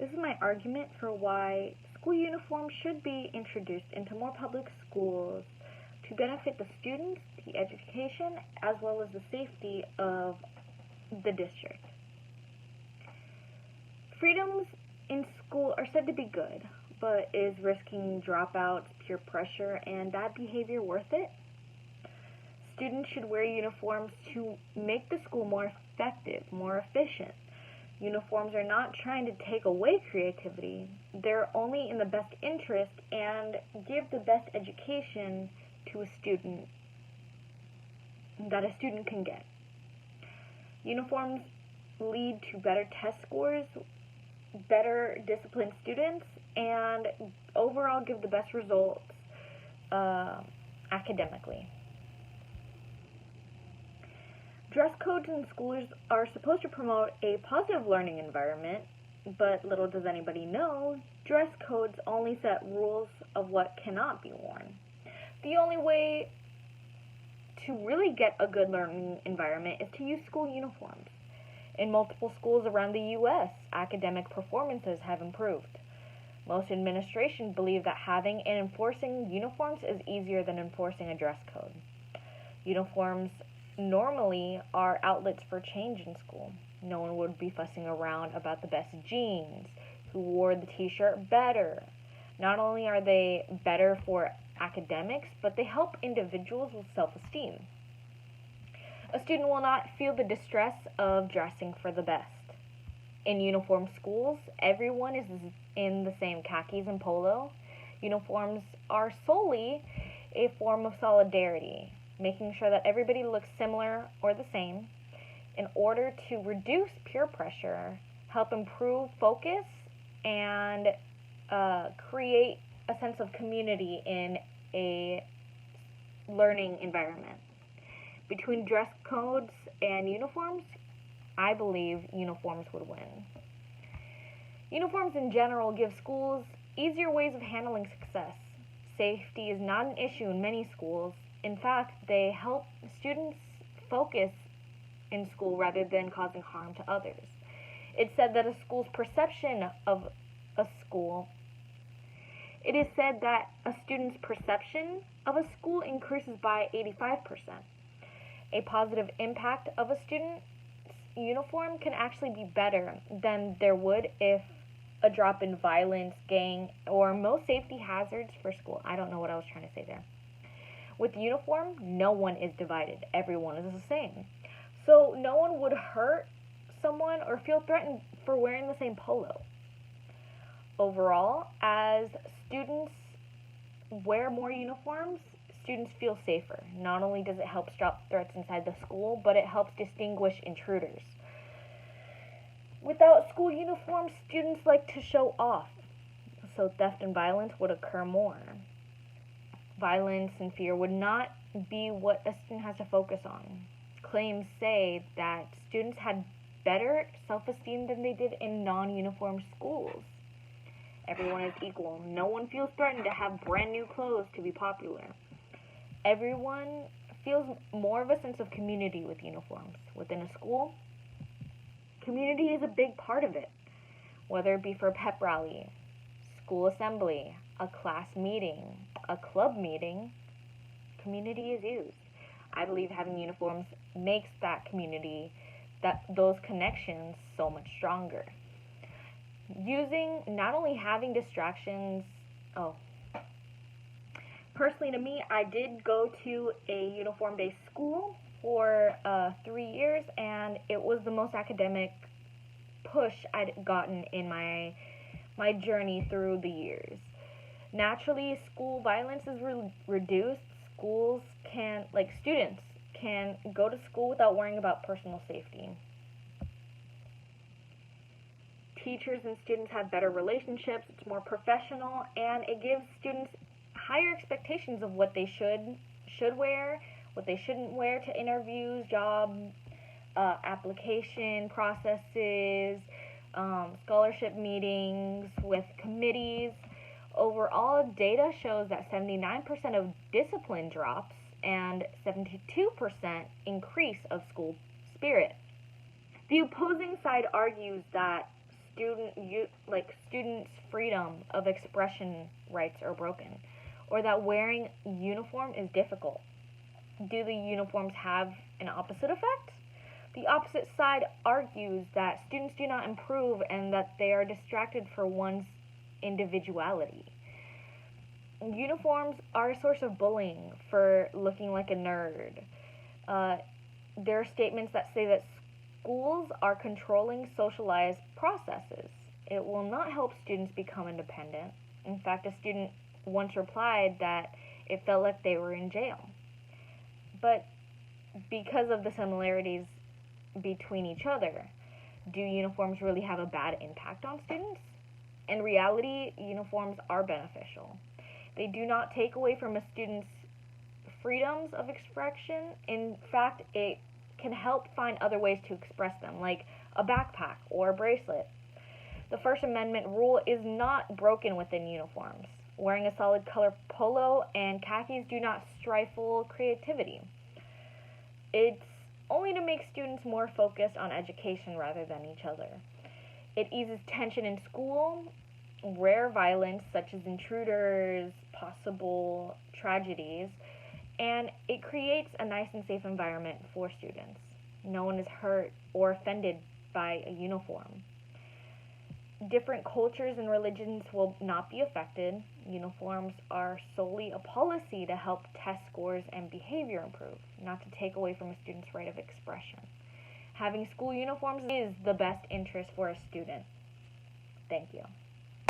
This is my argument for why school uniforms should be introduced into more public schools to benefit the students, the education, as well as the safety of the district. Freedoms in school are said to be good, but is risking dropouts, peer pressure, and bad behavior worth it? Students should wear uniforms to make the school more effective, more efficient. Uniforms are not trying to take away creativity. They're only in the best interest and give the best education to a student that a student can get. Uniforms lead to better test scores, better disciplined students, and overall give the best results academically. Dress codes in schools are supposed to promote a positive learning environment, but little does anybody know, dress codes only set rules of what cannot be worn. The only way to really get a good learning environment is to use school uniforms. In multiple schools around the U.S., academic performances have improved. Most administrations believe that having and enforcing uniforms is easier than enforcing a dress code. Uniforms normally are outlets for change in school. No one would be fussing around about the best jeans, who wore the t-shirt better. Not only are they better for academics, but they help individuals with self-esteem. A student will not feel the distress of dressing for the best. In uniform schools, everyone is in the same khakis and polo. Uniforms are solely a form of solidarity, making sure that everybody looks similar or the same in order to reduce peer pressure, help improve focus, and create a sense of community in a learning environment. Between dress codes and uniforms, I believe uniforms would win. Uniforms in general give schools easier ways of handling success. Safety is not an issue in many schools. In fact, they help students focus in school rather than causing harm to others. It's said that a school's perception of a school It is said that a student's perception of a school increases by 85%. A positive impact of a student's uniform can actually be better than there would if a drop in violence, gang, or most safety hazards for school. I don't know what I was trying to say there. With uniform, no one is divided. Everyone is the same. So no one would hurt someone or feel threatened for wearing the same polo. Overall, as students wear more uniforms, students feel safer. Not only does it help stop threats inside the school, but it helps distinguish intruders. Without school uniforms, students like to show off, so theft and violence would occur more. Violence and fear would not be what a student has to focus on. Claims say that students had better self-esteem than they did in non-uniform schools. Everyone is equal. No one feels threatened to have brand new clothes to be popular. Everyone feels more of a sense of community with uniforms. Within a school, community is a big part of it. Whether it be for a pep rally, school assembly, a class meeting, a club meeting, community is used. I believe having uniforms makes that community, those connections so much stronger. Not only having distractions, personally to me, I did go to a uniform-based school for 3 years, and it was the most academic push I'd gotten in my journey through the years. Naturally, school violence is reduced. Students can go to school without worrying about personal safety. Teachers and students have better relationships, it's more professional, and it gives students higher expectations of what they should wear, what they shouldn't wear to interviews, job application processes, scholarship meetings with committees. Overall, data shows that 79% of discipline drops and 72% increase of school spirit. The opposing side argues that students' freedom of expression rights are broken, or that wearing uniform is difficult. Do the uniforms have an opposite effect? The opposite side argues that students do not improve and that they are distracted for one's individuality. Uniforms are a source of bullying for looking like a nerd. There are statements that say that schools are controlling socialized processes. It will not help students become independent. In fact, a student once replied that it felt like they were in jail. But because of the similarities between each other, do uniforms really have a bad impact on students? In reality, uniforms are beneficial. They do not take away from a student's freedoms of expression. In fact, it can help find other ways to express them, like a backpack or a bracelet. The First Amendment rule is not broken within uniforms. Wearing a solid color polo and khakis do not stifle creativity. It's only to make students more focused on education rather than each other. It eases tension in school, rare violence such as intruders, possible tragedies, and it creates a nice and safe environment for students. No one is hurt or offended by a uniform. Different cultures and religions will not be affected. Uniforms are solely a policy to help test scores and behavior improve, not to take away from a student's right of expression. Having school uniforms is the best interest for a student. Thank you.